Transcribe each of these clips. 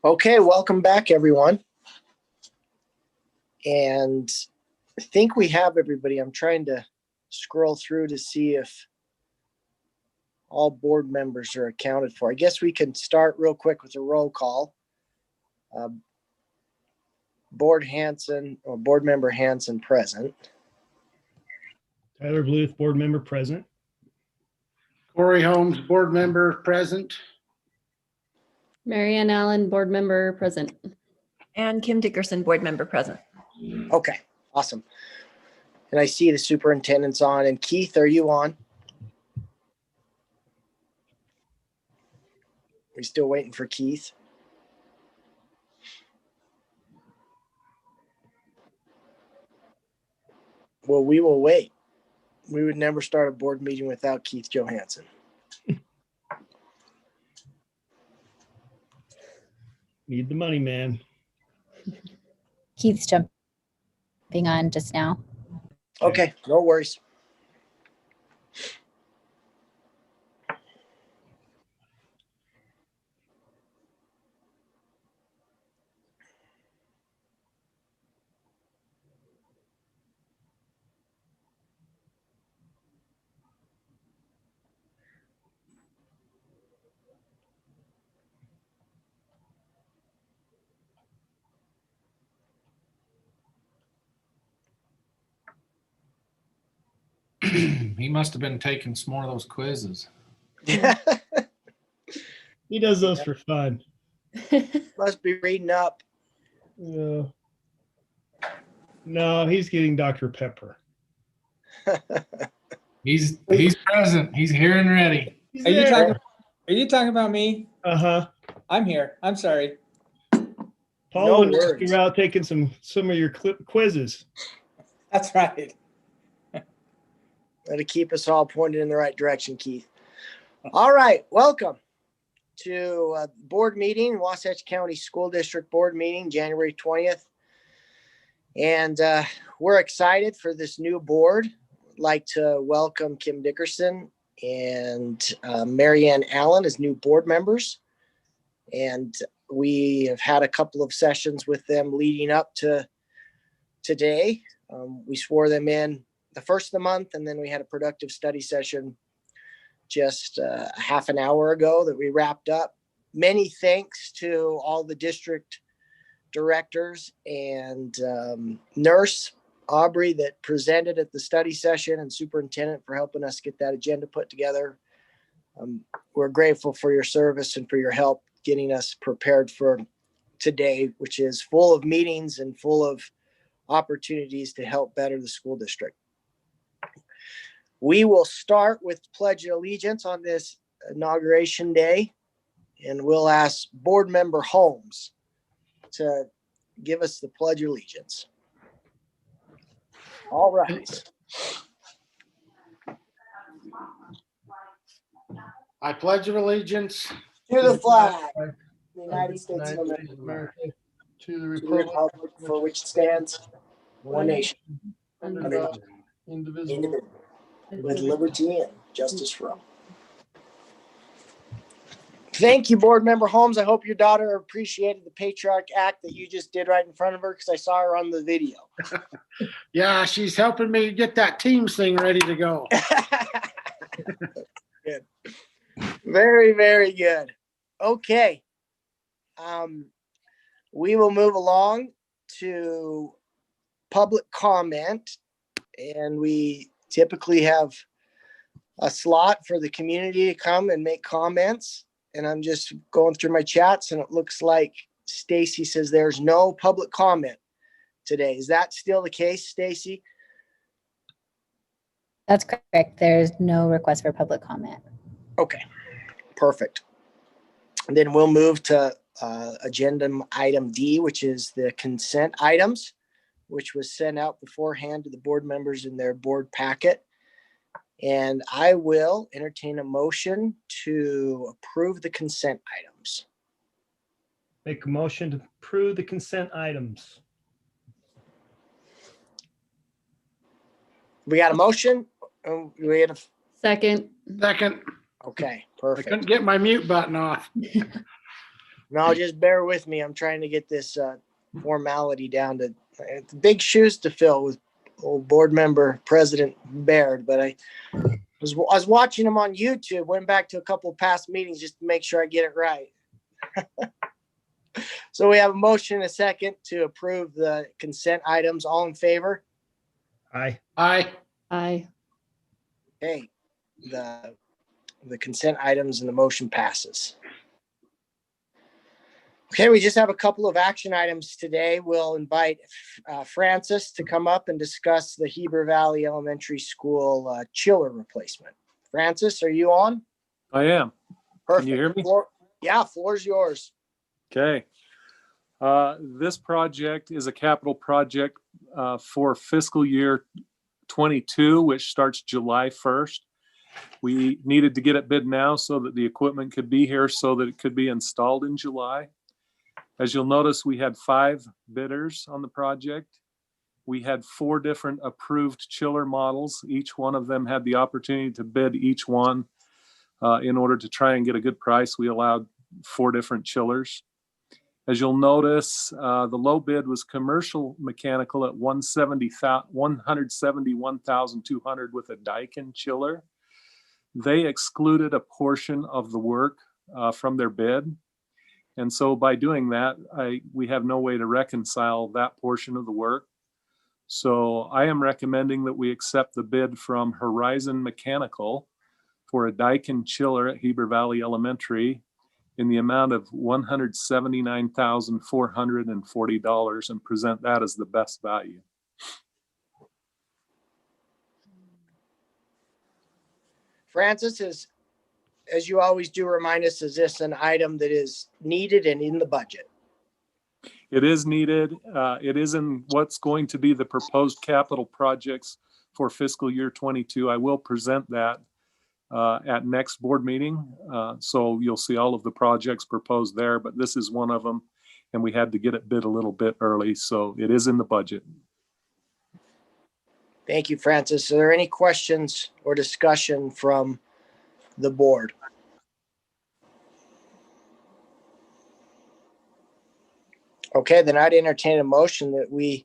Okay, welcome back, everyone. And I think we have everybody. I'm trying to scroll through to see if all board members are accounted for. I guess we can start real quick with a roll call. Board member Hanson present. Tyler Bluth, board member present. Corey Holmes, board member present. Marianne Allen, board member present. And Kim Dickerson, board member present. Okay, awesome. And I see the superintendent's on. And Keith, are you on? We still waiting for Keith? Well, we will wait. We would never start a board meeting without Keith Johansson. Need the money, man. Keith's jumping on just now. Okay, no worries. He must have been taking some more of those quizzes. He does those for fun. Must be reading up. No, he's getting Dr. Pepper. He's present. He's here and ready. He's Are you there. talking about me? Uh-huh. I'm here. I'm sorry. Paul No was worries. out taking some of your quizzes. That's right. That'll keep us all pointed in the right direction, Keith. All right, welcome to board meeting, Wasatch County School District Board meeting, January 20th. And we're excited for this new board. I'd like to welcome Kim Dickerson and Marianne Allen as new board members. And we have had a couple of sessions with them leading up to today. We swore them in the first of the month, and then we had a productive study session just half an hour ago that we wrapped up. Many thanks to all the district directors and nurse Aubrey that presented at the study session, and superintendent for helping us get that agenda put together. We're grateful for your service and for your help getting us prepared for today, which is full of meetings and full of opportunities to help better the school district. We will start with Pledge of Allegiance on this inauguration day, and we'll ask board member Holmes to give us the Pledge of Allegiance. All right. I pledge allegiance To the flag, of the United States of America, to the to the republic republic for which it stands, one nation, under God, indivisible. indivisible, with liberty and justice for all. Thank you, board member Holmes. I hope your daughter appreciated the patriarch act that you just did right in front of her, because I saw her on the video. Yeah, she's helping me get that Teams thing ready to go. Good. Very, very good. Okay. We will move along to public comment, and we typically have a slot for the community to come and make comments. And I'm just going through my chats, and it looks like Stacy says there's no public comment today. Is that still the case, Stacy? That's correct. There's no request for public comment. Okay, perfect. And then we'll move to agenda item D, which is the consent items, which was sent out beforehand to the board members in their board packet. And I will entertain a motion to approve the consent items. Make a motion to approve the consent items. We got a motion? We had a, Second. Second, okay, I perfect. couldn't get my mute button off. No, just bear with me. I'm trying to get this formality down to it's big shoes to fill with old board member President Baird, but I was watching him on YouTube, went back to a couple of past meetings just to make sure I get it right. So we have a motion and a second to approve the consent items. All in favor? Aye. Aye. Aye. Okay, the consent items and the motion passes. Okay, we just have a couple of action items today. We'll invite Francis to come up and discuss the Heber Valley Elementary School chiller replacement. Francis, are you on? I am. Perfect. Can you hear me? Yeah, floor's yours. Okay. This project is a capital project for fiscal year 22, which starts July 1st. We needed to get it bid now so that the equipment could be here so that it could be installed in July. As you'll notice, we had 5 bidders on the project. We had 4 different approved chiller models. Each one of them had the opportunity to bid each one. In order to try and get a good price, we allowed 4 different chillers. As you'll notice, the low bid was commercial mechanical at $171,200 with a Daikin chiller. They excluded a portion of the work from their bid. And so by doing that, we have no way to reconcile that portion of the work. So I am recommending that we accept the bid from Horizon Mechanical for a Daikin chiller at Heber Valley Elementary in the amount of $179,440 and present that as the best value. Francis, as you always do, remind us, is this an item that is needed and in the budget? It is needed. It is in what's going to be the proposed capital projects for fiscal year 22. I will present that at next board meeting. So you'll see all of the projects proposed there, but this is one of them. And we had to get it bid a little bit early. So it is in the budget. Thank you, Francis. Are there any questions or discussion from the board? Okay, then I'd entertain a motion that we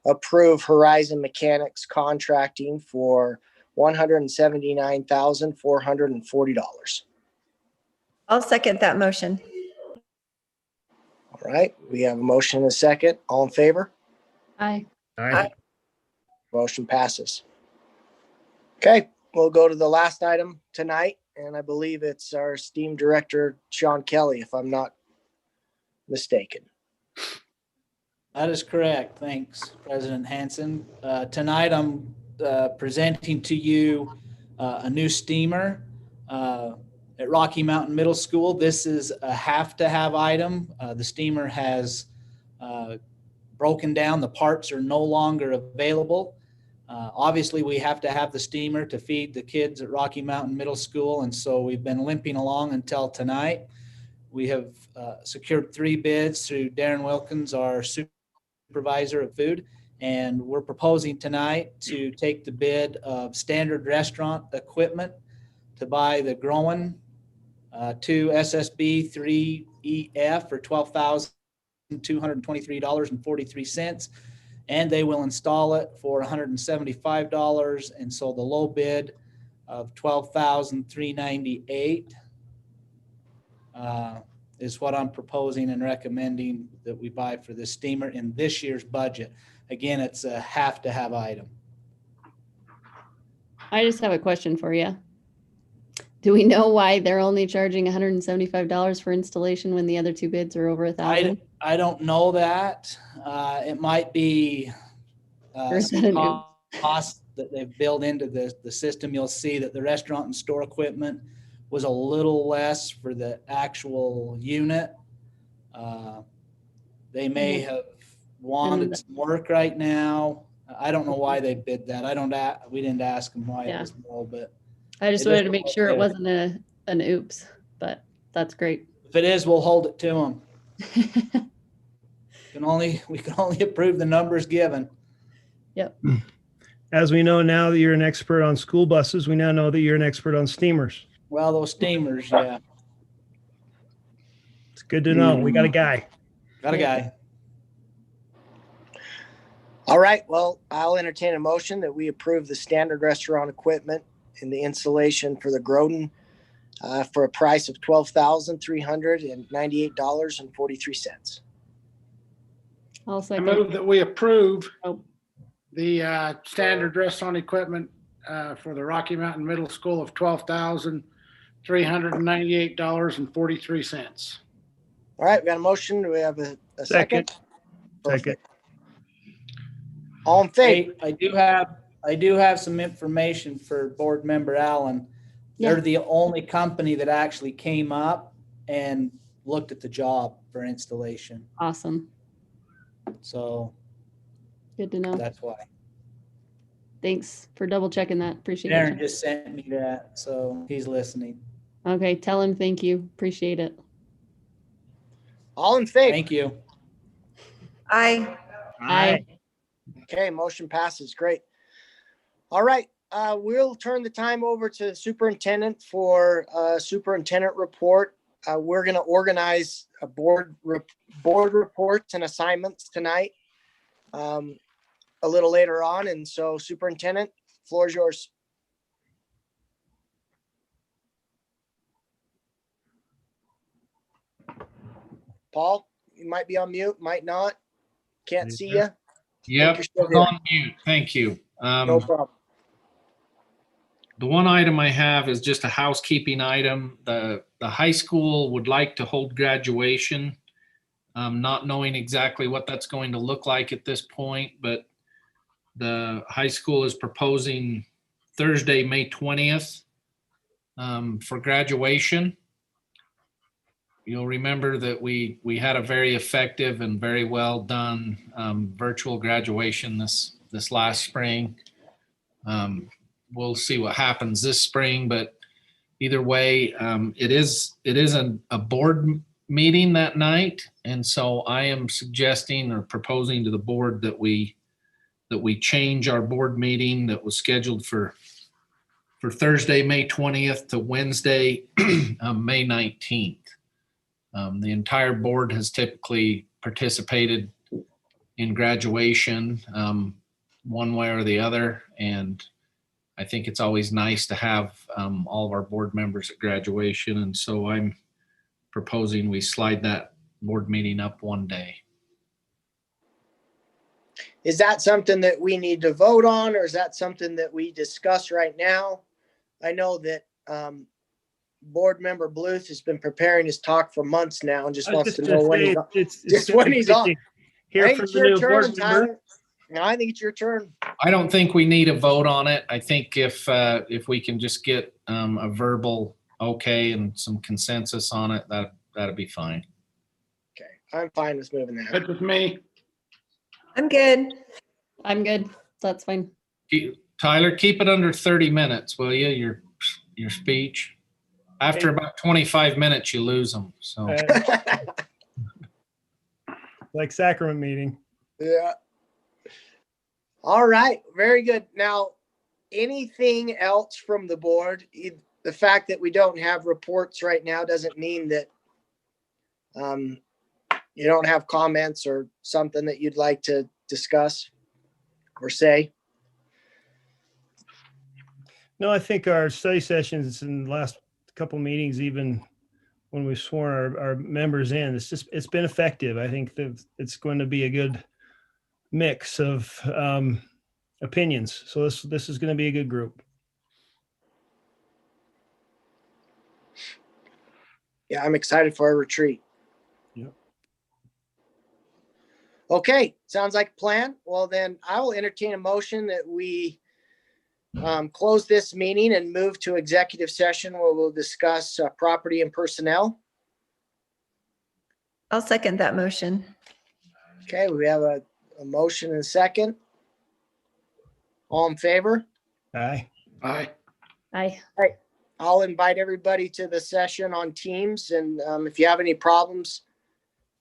approve Horizon Mechanics contracting for $179,440. I'll second that motion. All right, we have a motion and a second. All in favor? Aye. Aye. Motion passes. Okay, we'll go to the last item tonight, and I believe it's our esteemed director, Sean Kelly, if I'm not mistaken. That is correct. Thanks, President Hanson. Tonight, I'm presenting to you a new steamer at Rocky Mountain Middle School. This is a have-to-have item. The steamer has broken down. The parts are no longer available. Obviously, we have to have the steamer to feed the kids at Rocky Mountain Middle School, and so we've been limping along until tonight. We have secured 3 bids through Darren Wilkins, our supervisor of food, and we're proposing tonight to take the bid of standard restaurant equipment to buy the Groen 2 SSB 3EF for $12,223.43. And they will install it for $175. And so the low bid of $12,398 is what I'm proposing and recommending that we buy for this steamer in this year's budget. Again, it's a have-to-have item. I just have a question for you. Do we know why they're only charging $175 for installation when the other 2 bids are over $1,000? I don't know that. It might be Or is that a some new- cost that they've built into the system. You'll see that the restaurant and store equipment was a little less for the actual unit. They may have wanted some work right now. I don't know why they bid that. We didn't ask them why it was low, but I just It wanted is to make sure it wasn't an oops, but that's great. if it is, we'll hold it to them. We can only approve the numbers given. Yep. As we know now that you're an expert on school buses, we now know that you're an expert on steamers. Well, those steamers, yeah. It's good to know. We got a guy. Got a guy. All right, well, I'll entertain a motion that we approve the standard restaurant equipment and the installation for the Groden for a price of $12,398.43. I'll I second. move that we approve Oh. the standard restaurant equipment for the Rocky Mountain Middle School of $12,398.43. All right, we got a motion. Do we have a second? Second. Perfect. All in favor? Hey, I do have some information for Board Member Allen. Yeah. They're the only company that actually came up and looked at the job for installation. Awesome. So Good to know. that's why. Thanks for double checking that. Appreciate Darren it. just sent me that, so he's listening. Okay, tell him thank you. Appreciate it. All in favor? Thank you. Aye. Aye. Okay, motion passes. Great. All right, we'll turn the time over to the superintendent for superintendent report. We're going to organize a board reports and assignments tonight a little later on. And so superintendent, floor is yours. Paul, you might be on mute, might not. Can't see you. Yep, you're still I'm here. on mute. Thank you. No problem. The one item I have is just a housekeeping item. The high school would like to hold graduation. Not knowing exactly what that's going to look like at this point, but the high school is proposing Thursday, May 20th for graduation. You'll remember that we had a very effective and very well done virtual graduation this last spring. We'll see what happens this spring, but either way, it is a board meeting that night, and so I am suggesting or proposing to the board that we change our board meeting that was scheduled for Thursday, May 20th to Wednesday, May 19th. The entire board has typically participated in graduation one way or the other, and I think it's always nice to have all of our board members at graduation, and so I'm proposing we slide that board meeting up one day. Is that something that we need to vote on, or is that something that we discuss right now? I know that board member Bluth has been preparing his talk for months now and just I was wants just to know gonna when say, he's on. it's Just when he's on. Hear I think from it's the your new board turn, member. Tyler. No, I think it's your turn. I don't think we need a vote on it. I think if we can just get a verbal okay and some consensus on it, that'd be fine. Okay, I'm fine with moving that. Good with me. I'm good. I'm good. That's fine. Tyler, keep it under 30 minutes, will you? Your speech. After about 25 minutes, you lose them. So Like sacrament meeting. Yeah. All right, very good. Now, anything else from the board? The fact that we don't have reports right now doesn't mean that you don't have comments or something that you'd like to discuss or say. No, I think our study sessions in the last couple meetings, even when we've sworn our members in, it's been effective. I think that it's going to be a good mix of opinions. So this is going to be a good group. Yeah, I'm excited for our retreat. Yep. Okay, sounds like a plan. Well, then I will entertain a motion that we close this meeting and move to executive session where we'll discuss property and personnel. I'll second that motion. Okay, we have a motion and a second. All in favor? Aye. Aye. Aye. I'll invite everybody to the session on Teams, and if you have any problems,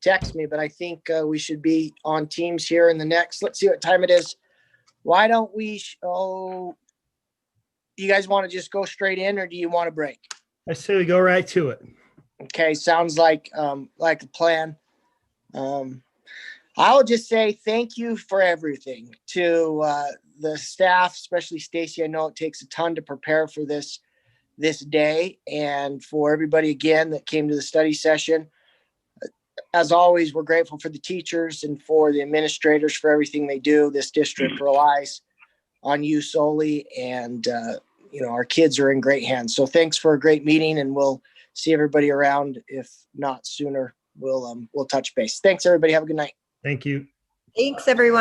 text me, but I think we should be on Teams here in the next, let's see what time it is. Why don't we, you guys want to just go straight in, or do you want a break? I say we go right to it. Okay, sounds like a plan. I'll just say thank you for everything to the staff, especially Stacy. I know it takes a ton to prepare for this day, and for everybody again that came to the study session. As always, we're grateful for the teachers and for the administrators for everything they do. This district relies on you solely, and our kids are in great hands. So thanks for a great meeting, and we'll see everybody around. If not sooner, we'll touch base. Thanks, everybody. Have a good night. Thank you. Thanks, everyone.